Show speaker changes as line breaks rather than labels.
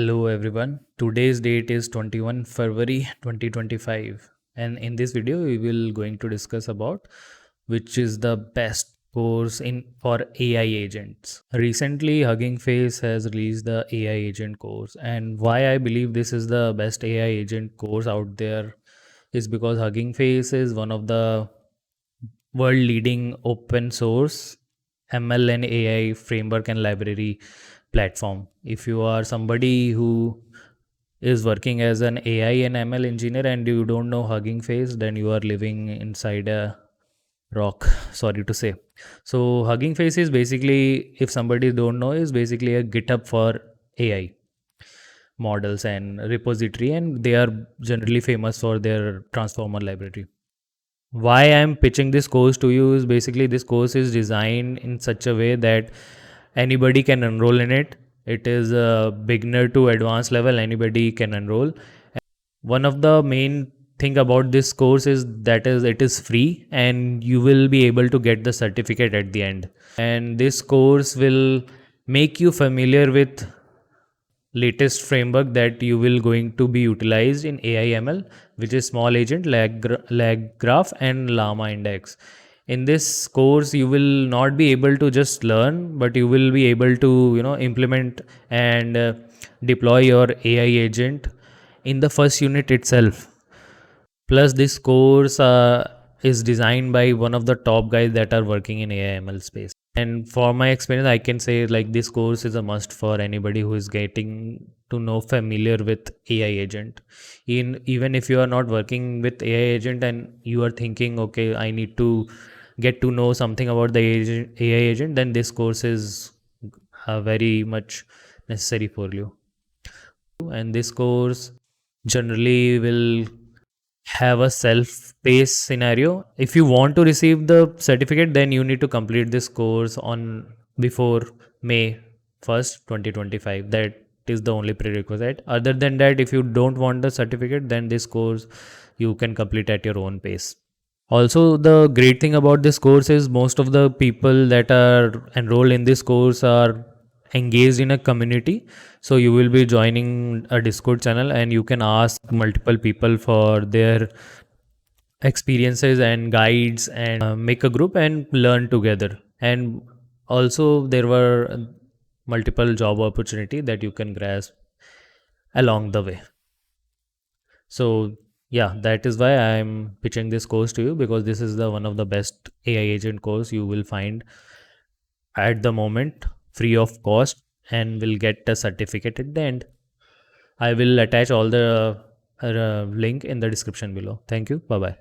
Hello everyone. Today's date is 21 February 2025 and in this video we will going to discuss about which is the best course in for AI agents. Recently Hugging Face has released the AI agent course, and why I believe this is the best AI agent course out there is because Hugging Face is one of the world leading open source ML and AI framework and library platform. If you are somebody who is working as an AI and ML engineer and you don't know Hugging Face, then you are living inside a rock. Sorry to say. So Hugging Face is basically, if somebody don't know, is basically a GitHub for AI models and repository, and they are generally famous for their transformer library. Why I'm pitching this course to you is basically this course is designed in such a way that anybody can enroll in it. It is a beginner to advanced level, anybody can enroll. One of the main thing about this course is that is it is free and you will be able to get the certificate at the end. And this course will make you familiar with latest framework that you will going to be utilized in AI/ML, which is small agent, lag graph, and llama index. In this course, you will not be able to just learn, but you will be able to implement and deploy your AI agent in the first unit itself. Plus, this course is designed by one of the top guys that are working in AI/ML space. And for my experience, I can say like this course is a must for anybody who is getting to know familiar with AI agent. Even if you are not working with AI agent and you are thinking, okay, I need to get to know something about the AI agent, then this course is very much necessary for you. And this course generally will have a self-paced scenario. If you want to receive the certificate, then you need to complete this course on before May 1st, 2025. That is the only prerequisite. Other than that, if you don't want the certificate, then this course you can complete at your own pace. Also, the great thing about this course is most of the people that are enrolled in this course are engaged in a community. So you will be joining a Discord channel and you can ask multiple people for their experiences and guides and make a group and learn together. And also there were multiple job opportunity that you can grasp along the way. So yeah, that is why I'm pitching this course to you, because this is the one of the best AI agent course you will find at the moment, free of cost, and will get a certificate at the end. I will attach all the link in the description below. Thank you. Bye bye.